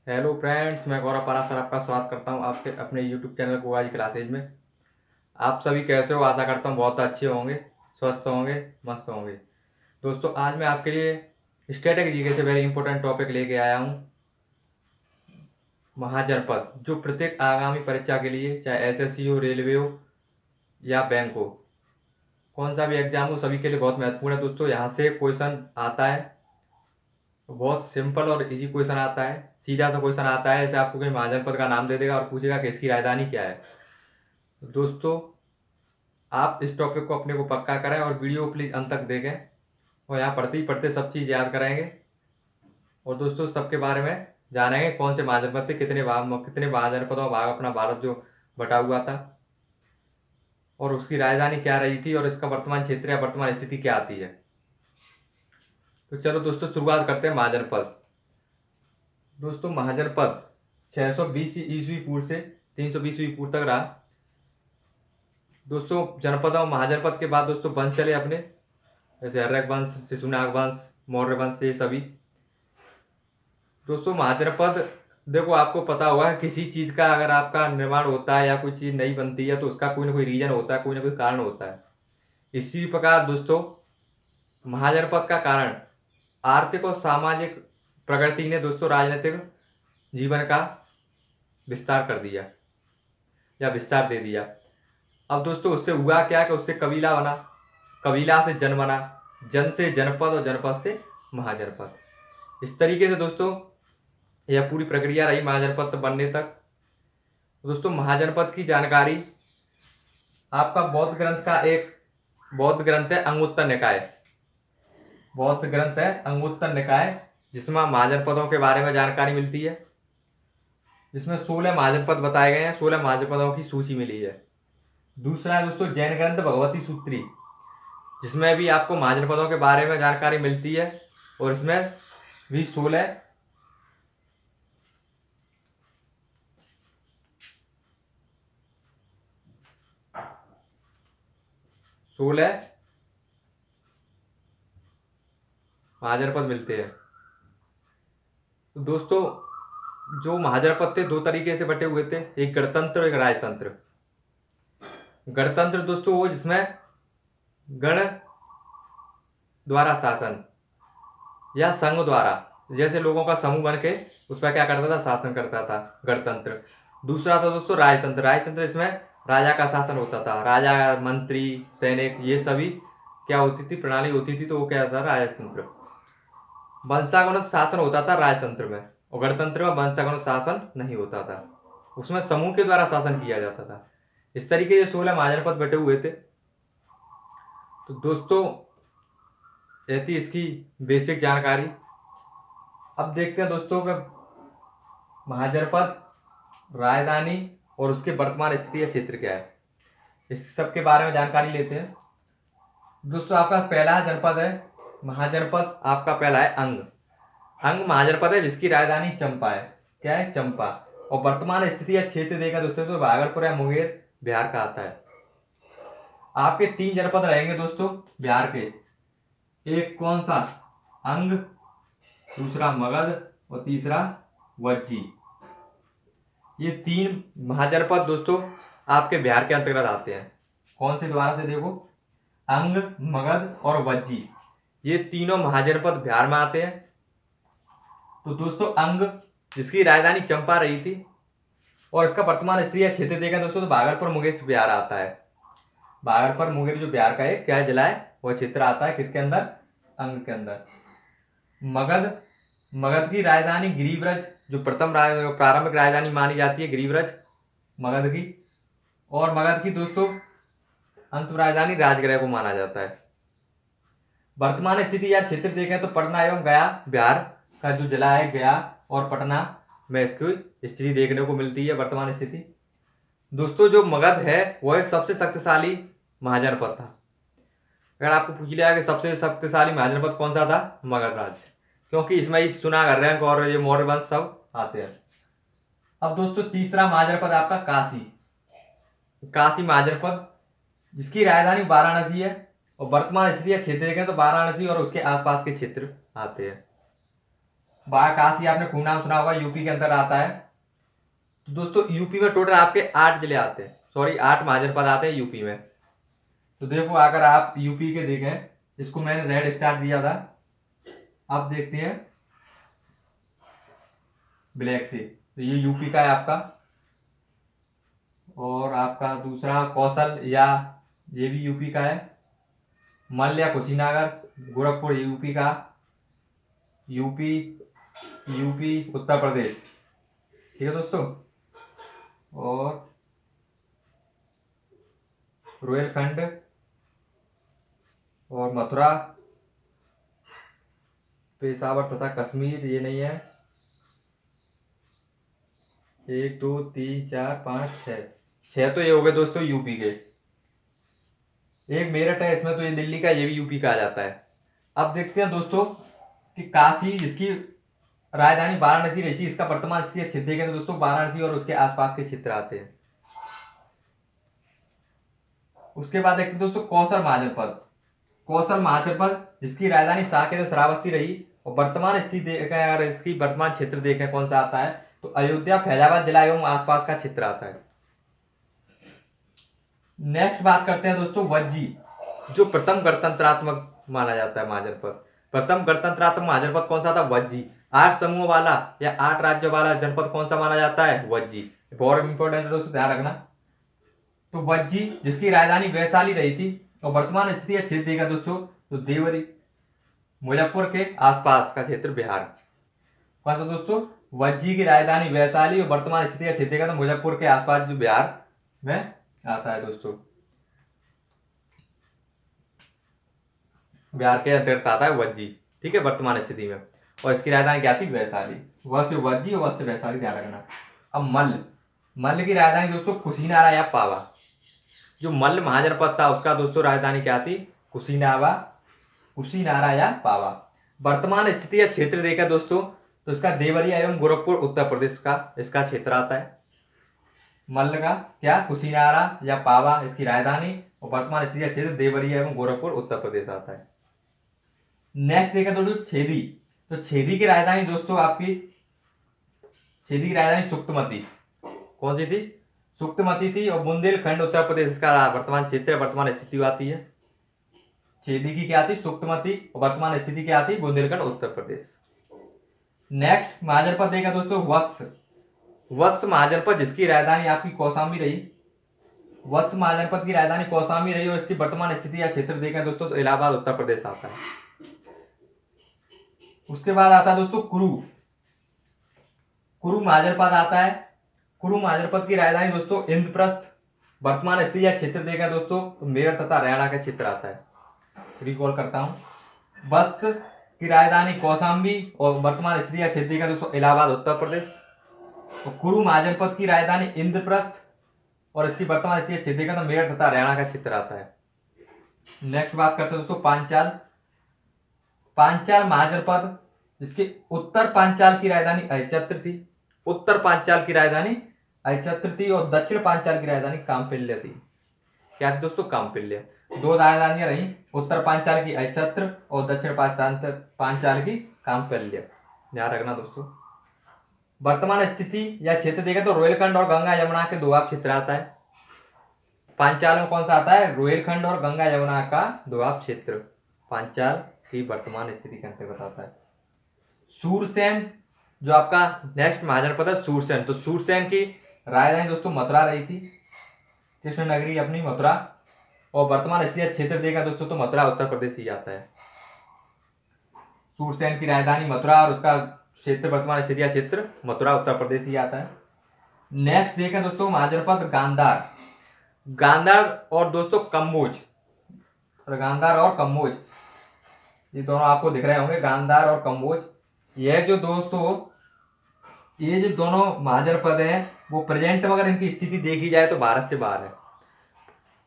Hello friends, मैं गौरव पराशर आपका स्वागत करता हूं आपके अपने यूट्यूब चैनल को आज क्लासेज में। आप सभी कैसे हो? आशा करता हूं बहुत अच्छे होंगे, स्वस्थ होंगे, मस्त होंगे। दोस्तों, आज मैं आपके लिए स्टैटिक जीके से वेरी इंपॉर्टेंट टॉपिक लेके आया हूं। महाजनपद, जो प्रत्येक आगामी परीक्षा के लिए, चाहे एसएससी हो, रेलवे हो या बैंक हो, कौन सा भी एग्जाम हो, सभी के लिए बहुत महत्वपूर्ण है। दोस्तों, यहाँ से क्वेश्चन आता है, बहुत सिंपल और इजी क्वेश्चन आता है। सीधा सा क्वेश्चन आता है, जैसे आपको कोई महाजनपद का नाम दे देगा और पूछेगा कि इसकी राजधानी क्या है। दोस्तों, आप इस टॉपिक को अपने को पक्का करें और वीडियो को प्लीज अंत तक देखें, और यहाँ पढ़ते ही पढ़ते सब चीज़ याद करेंगे। और दोस्तों, सबके बारे में जानेंगे, कौन से महाजनपद थे, कितने महाजनपदों में भाग अपना भारत जो बटा हुआ था, और उसकी राजधानी क्या रही थी, और इसका वर्तमान क्षेत्र या वर्तमान स्थिति क्या आती है। तो चलो दोस्तों, शुरुआत करते हैं महाजनपद। दोस्तों, महाजनपद 620 ईस्वी पूर्व से 320 ईस्वी पूर्व तक रहा। दोस्तों, जनपदों महाजनपद के बाद दोस्तों वंश चले अपने, जैसे हर्यक वंश, शिशुनाग वंश, मौर्य वंश, ये सभी। दोस्तों, महाजनपद, देखो आपको पता होगा किसी चीज का अगर आपका निर्माण होता है या कोई चीज नहीं बनती है तो उसका कोई ना कोई रीजन होता है, कोई ना कोई कारण होता है। इसी प्रकार दोस्तों, महाजनपद का कारण आर्थिक और सामाजिक प्रगति ने दोस्तों राजनीतिक जीवन का विस्तार कर दिया या विस्तार दे दिया। अब दोस्तों, उससे हुआ क्या कि उससे कबीला बना, कबीला से जन बना, जन से जनपद और जनपद से महाजनपद। इस तरीके से दोस्तों यह पूरी प्रक्रिया रही महाजनपद बनने तक। दोस्तों, महाजनपद की जानकारी आपका बौद्ध ग्रंथ का एक बौद्ध ग्रंथ है अंगुत्तर निकाय। बौद्ध ग्रंथ है अंगुत्तर निकाय, जिसमें महाजनपदों के बारे में जानकारी मिलती है, जिसमें 16 महाजनपद बताए गए हैं, 16 महाजनपदों की सूची मिली है। दूसरा है दोस्तों जैन ग्रंथ भगवती सूत्री, जिसमें भी आपको महाजनपदों के बारे में जानकारी मिलती है, और इसमें भी 16 महाजनपद मिलते हैं। तो दोस्तों, जो महाजनपद थे दो तरीके से बटे हुए थे, एक गणतंत्र और एक राजतंत्र। गणतंत्र दोस्तों वो जिसमें गण द्वारा शासन या संघ द्वारा, जैसे लोगों का समूह बन के उस पर क्या करता था, शासन करता था, गणतंत्र। दूसरा था दोस्तों राजतंत्र। राजतंत्र इसमें राजा का शासन होता था, राजा, मंत्री, सैनिक, ये सभी क्या होती थी, प्रणाली होती थी, तो वो क्या था, राजतंत्र। वंशागुणित शासन होता था राजतंत्र में, और गणतंत्र में वंशागुणित शासन नहीं होता था, उसमें समूह के द्वारा शासन किया जाता था। इस तरीके से 16 महाजनपद बटे हुए थे। तो दोस्तों, यह थी इसकी बेसिक जानकारी। अब देखते हैं दोस्तों कि महाजनपद, राजधानी और उसके वर्तमान स्थिति या क्षेत्र क्या है, इस सब के बारे में जानकारी लेते हैं। दोस्तों, आपका पहला जनपद है महाजनपद, आपका पहला है अंग। अंग महाजनपद है जिसकी राजधानी चंपा है। क्या है? चंपा। और वर्तमान स्थिति या क्षेत्र देखा दोस्तों तो भागलपुर या मुंगेर बिहार का आता है। आपके 3 जनपद रहेंगे दोस्तों बिहार के, एक कौन सा? अंग, दूसरा मगध और तीसरा वज्जी। ये 3 महाजनपद दोस्तों आपके बिहार के अंतर्गत आते हैं। कौन से? द्वारा से देखो, अंग, मगध और वज्जी, ये तीनों महाजनपद बिहार में आते हैं। तो दोस्तों, अंग जिसकी राजधानी चंपा रही थी, और इसका वर्तमान स्थिति या क्षेत्र देखा दोस्तों तो भागलपुर मुंगेर बिहार आता है। भागलपुर मुंगेर जो बिहार का है क्या जिला है, वह क्षेत्र आता है किसके अंदर? अंग के अंदर। मगध, मगध की राजधानी गिरिब्रज, जो प्रारंभिक राजधानी मानी जाती है, गिरिब्रज मगध की। और मगध की दोस्तों अंतिम राजधानी राजगृह को माना जाता है। वर्तमान स्थिति या क्षेत्र देखें तो पटना एवं गया बिहार का जो जिला है, गया और पटना में इसकी स्थिति देखने को मिलती है, वर्तमान स्थिति। दोस्तों, जो मगध है वह सबसे शक्तिशाली महाजनपद था। अगर आपको पूछ लिया कि सबसे शक्तिशाली महाजनपद कौन सा था, मगध राज्य, क्योंकि इसमें ही सुनागढ़ रैंक और ये मौर्य वंश सब आते हैं। अब दोस्तों, तीसरा महाजनपद आपका काशी। काशी महाजनपद जिसकी राजधानी वाराणसी है, और वर्तमान स्थिति या क्षेत्र देखें तो वाराणसी और उसके आसपास के क्षेत्र आते हैं। वाराणसी आपने खूब नाम सुना होगा, यूपी के अंदर आता है। तो दोस्तों यूपी में टोटल आपके 8 जिले आते हैं, सॉरी 8 महाजन पद आते हैं यूपी में। तो देखो अगर आप यूपी के देखें, इसको मैंने रेड स्टार दिया था, आप देखते हैं ब्लैक से, तो ये यूपी का है आपका। और आपका दूसरा कौशल या ये भी यूपी का है। मल्ल या कुशीनगर गोरखपुर यूपी का। यूपी यूपी उत्तर प्रदेश, ठीक है दोस्तों। और रोहिलखंड और मथुरा, पेशावर तथा कश्मीर ये नहीं है। 1 2 3 4 5 6, 6 तो ये हो गए दोस्तों यूपी के। एक मेरठ है इसमें, तो ये दिल्ली का, ये भी यूपी का आ जाता है। अब देखते हैं दोस्तों कि काशी जिसकी राजधानी वाराणसी रही थी, इसका वर्तमान स्थिति क्षेत्र देखें तो दोस्तों वाराणसी और उसके आसपास के क्षेत्र आते हैं। उसके बाद देखते हैं दोस्तों कौशल महाजनपद। कौशल महाजनपद जिसकी राजधानी साकेत और श्रावस्ती रही, और वर्तमान स्थिति देखें अगर इसकी वर्तमान क्षेत्र देखें कौन सा आता है, तो अयोध्या फैजाबाद जिला एवं आसपास का क्षेत्र आता है। नेक्स्ट बात करते हैं दोस्तों वज्जी, जो प्रथम गणतंत्रात्मक माना जाता है महाजनपद। प्रथम गणतंत्रात्मक महाजनपद कौन सा था? वज्जी। 8 समूह वाला या 8 राज्यों वाला जनपद कौन सा माना जाता है? वज्जी। बहुत इंपॉर्टेंट है दोस्तों, ध्यान रखना। तो वज्जी जिसकी राजधानी वैशाली रही थी, और वर्तमान स्थिति या क्षेत्र देगा दोस्तों तो देवरी, मुजफ्फर के आसपास का क्षेत्र बिहार। कौन सा दोस्तों? वज्जी की राजधानी वैशाली और वर्तमान स्थिति का क्षेत्र देगा तो मुजफ्फर के आसपास जो बिहार में आता है दोस्तों, बिहार के अंतर्गत आता है वज्जी, ठीक है, वर्तमान स्थिति में। और इसकी राजधानी क्या थी? वैशाली। वह से वज्जी और वह से वैशाली, ध्यान रखना। अब मल्ल, मल्ल की राजधानी दोस्तों कुशीनारा या पावा। जो मल्ल महाजनपद था उसका दोस्तों राजधानी क्या थी? कुशीनारा या पावा। वर्तमान स्थिति या क्षेत्र देखा दोस्तों तो इसका देवरिया एवं गोरखपुर उत्तर प्रदेश का इसका क्षेत्र आता है। मल्ल का क्या? कुशीनारा या पावा इसकी राजधानी, और वर्तमान स्थिति या क्षेत्र देवरिया एवं गोरखपुर उत्तर प्रदेश आता है। नेक्स्ट देखा दोस्तों छेदी। तो छेदी की राजधानी दोस्तों आपकी, छेदी की राजधानी सुक्तमती। कौन सी थी? सुक्तमती थी। और बुंदेलखंड उत्तर प्रदेश का वर्तमान क्षेत्र, वर्तमान स्थिति आती है। छेदी की क्या थी? सुक्तमती। और वर्तमान स्थिति क्या थी? बुंदेलखंड उत्तर प्रदेश। नेक्स्ट महाजनपद देखा दोस्तों वत्स। वत्स महाजनपद जिसकी राजधानी आपकी कौशाम्बी रही। वत्स महाजनपद की राजधानी कौशाम्बी रही, और इसकी वर्तमान स्थिति या क्षेत्र देखें दोस्तों तो इलाहाबाद उत्तर प्रदेश आता है। उसके बाद आता है दोस्तों कुरु। कुरु महाजनपद आता है। कुरु महाजनपद की राजधानी दोस्तों इंद्रप्रस्थ। वर्तमान स्थिति या क्षेत्र देखा दोस्तों तो मेरठ तथा हरियाणा का क्षेत्र आता है। रिकॉल करता हूं, वत्स की राजधानी कौशाम्बी और वर्तमान स्थिति या क्षेत्र देखा दोस्तों इलाहाबाद उत्तर प्रदेश। तो कुरु महाजनपद की राजधानी इंद्रप्रस्थ और इसकी वर्तमान स्थिति या क्षेत्र देखा तो मेरठ तथा हरियाणा का क्षेत्र आता है। नेक्स्ट बात करते हैं दोस्तों पांचाल। पांचाल महाजनपद जिसके उत्तर पांचाल की राजधानी अहिच्छत्र थी। उत्तर पांचाल की राजधानी अहिच्छत्र थी और दक्षिण पांचाल की राजधानी कामपिल्य थी। क्या थी दोस्तों? कामपिल्य। 2 राजधानियां रही, उत्तर पांचाल की अहिच्छत्र और दक्षिण पांचाल की कामपिल्य, ध्यान रखना दोस्तों। वर्तमान स्थिति या क्षेत्र देखा तो रोहिलखंड और गंगा यमुना के दोआब क्षेत्र आता है। पांचाल में कौन सा आता है? रोहिलखंड और गंगा यमुना का दोआब क्षेत्र पांचाल की वर्तमान स्थिति के अंतर्गत आता है। सूरसेन जो आपका नेक्स्ट महाजनपद है सूरसेन। तो सूरसेन की राजधानी दोस्तों मथुरा रही थी, कृष्ण नगरी अपनी मथुरा, और वर्तमान स्थिति क्षेत्र देखा दोस्तों तो मथुरा उत्तर प्रदेश ही आता है। सूरसेन की राजधानी मथुरा और उसका क्षेत्र वर्तमान स्थिति क्षेत्र मथुरा उत्तर प्रदेश ही आता है। नेक्स्ट देखा दोस्तों महाजनपद गांधार। गांधार और दोस्तों कम्बोज, गांधार और कम्बोज ये दोनों आपको दिख रहे होंगे, गांधार और कम्बोज। यह जो दोस्तों ये जो दोनों महाजनपद हैं वो प्रेजेंट में अगर इनकी स्थिति देखी जाए तो भारत से बाहर है।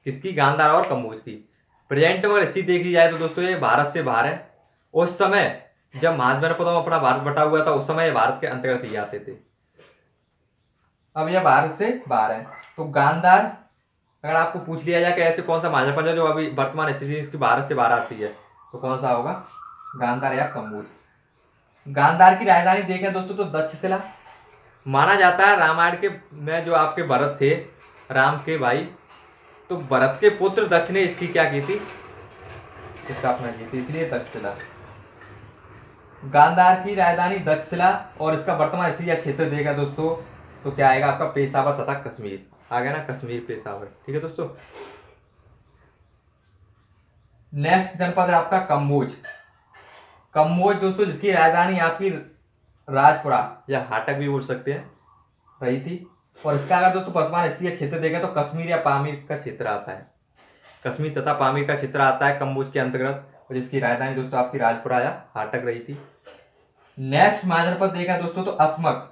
किसकी? गांधार और कम्बोज की। प्रेजेंट में अगर स्थिति देखी जाए तो दोस्तों ये भारत से बाहर है। उस समय जब महाजनपदों में अपना भारत बटा हुआ था उस समय ये भारत के अंतर्गत ही आते थे, अब यह भारत से बाहर है। तो गांधार अगर आपको पूछ लिया जाए कि ऐसे कौन सा महाजनपद है जो अभी वर्तमान स्थिति इसकी भारत से बाहर आती है तो कौन सा होगा? गांधार या कम्बोज। गांधार की राजधानी देखें दोस्तों तो तक्षशिला। माना जाता है रामायण के में जो आपके भरत थे, राम के भाई, तो भरत के पुत्र दक्ष ने इसकी क्या की थी, स्थापना की थी, इसलिए तक्षशिला। गांधार की राजधानी तक्षशिला और इसका वर्तमान स्थिति या क्षेत्र देगा दोस्तों तो क्या आएगा आपका पेशावर तथा कश्मीर, आ गया ना, कश्मीर पेशावर। ठीक है दोस्तों। नेक्स्ट जनपद है आपका कम्बोज। कम्बोज दोस्तों जिसकी राजधानी आपकी राजपुरा या हाटक भी बोल सकते हैं रही थी, और इसका अगर दोस्तों वर्तमान स्थिति क्षेत्र देखें तो कश्मीर या पामीर का क्षेत्र आता है, कश्मीर तथा पामीर का क्षेत्र आता है कम्बोज के अंतर्गत, और जिसकी राजधानी दोस्तों आपकी राजपुरा या हाटक रही थी। नेक्स्ट महाजनपद देखा दोस्तों तो अस्मक।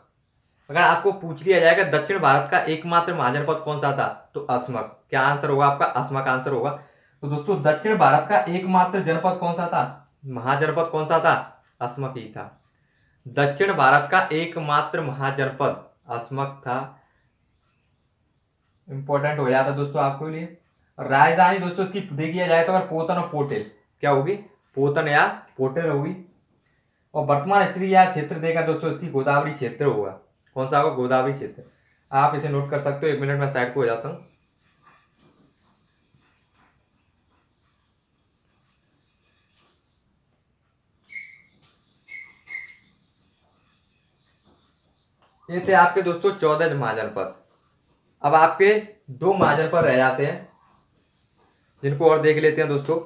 अगर आपको पूछ लिया जाएगा दक्षिण भारत का एकमात्र महाजनपद कौन सा था तो अस्मक, क्या आंसर होगा आपका, अस्मक आंसर होगा। तो दोस्तों दक्षिण भारत का एकमात्र जनपद कौन सा था, महाजनपद कौन सा था, अस्मक ही था। दक्षिण भारत का एकमात्र महाजनपद अस्मक था। इंपॉर्टेंट हो जाता दोस्तों आपके लिए। राजधानी दोस्तों इसकी देखिए जाए तो अगर पोतन और पोटेल क्या होगी, पोतन या पोटेल होगी। और वर्तमान स्थिति या क्षेत्र देगा दोस्तों इसकी गोदावरी क्षेत्र होगा, कौन सा होगा, गोदावरी क्षेत्र। आप इसे नोट कर सकते हो, 1 मिनट में साइड को हो जाता हूं। ये थे आपके दोस्तों 14 महाजनपद। अब आपके 2 महाजनपद रह जाते हैं जिनको और देख लेते हैं दोस्तों।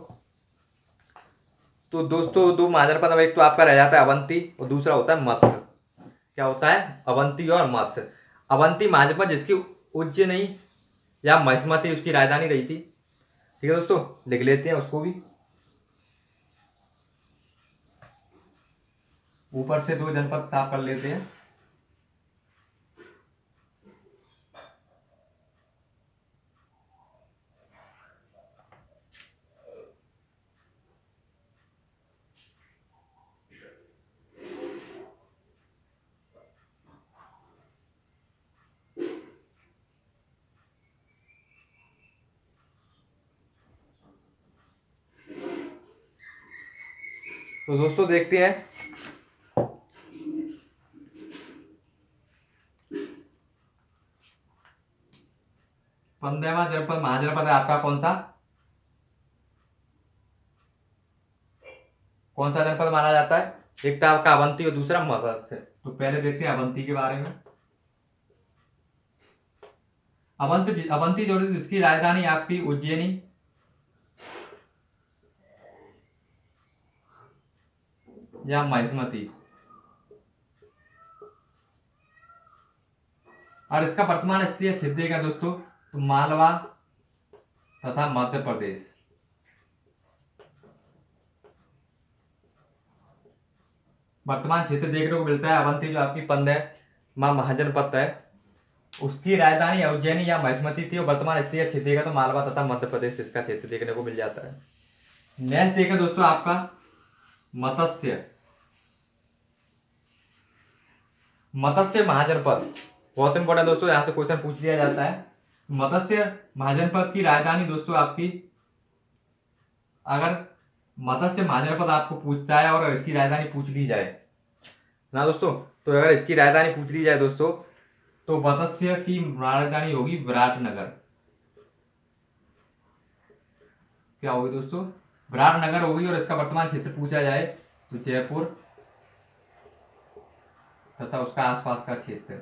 तो दोस्तों 2 महाजनपद, अब एक तो आपका रह जाता है अवंती और दूसरा होता है मत्स्य। क्या होता है, अवंती और मत्स्य। अवंती महाजनपद जिसकी उज्जैनी या महिष्मती उसकी राजधानी रही थी। ठीक है दोस्तों, लिख लेते हैं उसको भी। ऊपर से 2 जनपद साफ कर लेते हैं। तो दोस्तों देखते हैं 15वां जनपद महाजनपद है आपका कौन सा, कौन सा जनपद माना जाता है, एक तो आपका अवंती और दूसरा मत्स्य। तो पहले देखते हैं अवंती के बारे में। अवंती जो जिसकी राजधानी आपकी उज्जैनी या महिष्मती, और इसका वर्तमान स्थिति क्षेत्र का दोस्तों तो मालवा तथा मध्य प्रदेश। वर्तमान क्षेत्र देखने को मिलता है अवंती जो आपकी 15वां महाजनपद है उसकी राजधानी उज्जैनी या महिष्मती थी, और वर्तमान स्थिति क्षेत्र का तो मालवा तथा मध्य प्रदेश इसका क्षेत्र देखने को मिल जाता है। नेक्स्ट देखा दोस्तों आपका मत्स्य। मत्स्य महाजनपद बहुत इंपॉर्टेंट दोस्तों, यहां से क्वेश्चन पूछ लिया जाता है। मत्स्य महाजनपद की राजधानी दोस्तों आपकी, अगर मत्स्य महाजनपद आपको पूछता है और इसकी राजधानी पूछ ली जाए ना दोस्तों, तो अगर इसकी राजधानी पूछ ली जाए दोस्तों तो मत्स्य की राजधानी होगी विराटनगर। क्या होगी दोस्तों, विराटनगर होगी। और इसका वर्तमान क्षेत्र पूछा जाए तो जयपुर तथा उसका आसपास का क्षेत्र।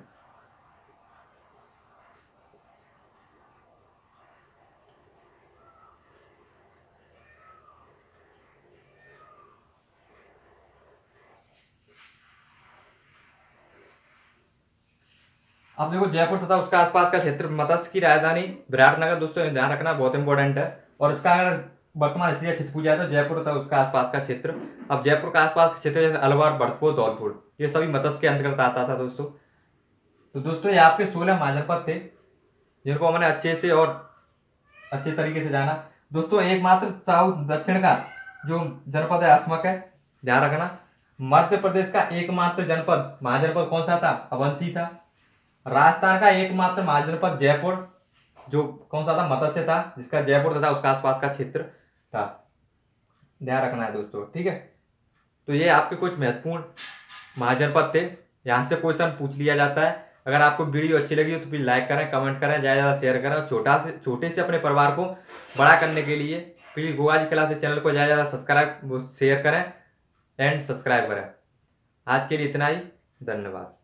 अब देखो जयपुर तथा उसका आसपास का क्षेत्र, मत्स्य की राजधानी विराटनगर दोस्तों, ध्यान रखना बहुत इंपॉर्टेंट है। और इसका अगर वर्तमान स्थिति क्षेत्र पूछा जाए तो जयपुर तथा उसका आसपास का क्षेत्र। अब जयपुर का आसपास का क्षेत्र जैसे अलवर, भरतपुर, धौलपुर, ये सभी मत्स्य के अंतर्गत आता था दोस्तों। तो दोस्तों ये आपके 16 महाजनपद थे जिनको हमने अच्छे से और अच्छे तरीके से जाना। दोस्तों एकमात्र साउथ दक्षिण का जो जनपद है अस्मक है, ध्यान रखना। मध्य प्रदेश का एकमात्र जनपद महाजनपद कौन सा था, अवंती था। राजस्थान का एकमात्र महाजनपद जयपुर जो कौन सा था, मत्स्य था, जिसका जयपुर तथा उसका आसपास का क्षेत्र था। ध्यान रखना है दोस्तों, ठीक है। तो ये आपके कुछ महत्वपूर्ण महाजनपद थे, यहाँ से क्वेश्चन पूछ लिया जाता है। अगर आपको वीडियो अच्छी लगी हो तो प्लीज़ लाइक करें, कमेंट करें, ज़्यादा ज़्यादा शेयर करें और छोटे से अपने परिवार को बड़ा करने के लिए please Goga ji classes channel को ज़्यादा ज़्यादा सब्सक्राइब शेयर करें एंड सब्सक्राइब करें। आज के लिए इतना ही, धन्यवाद।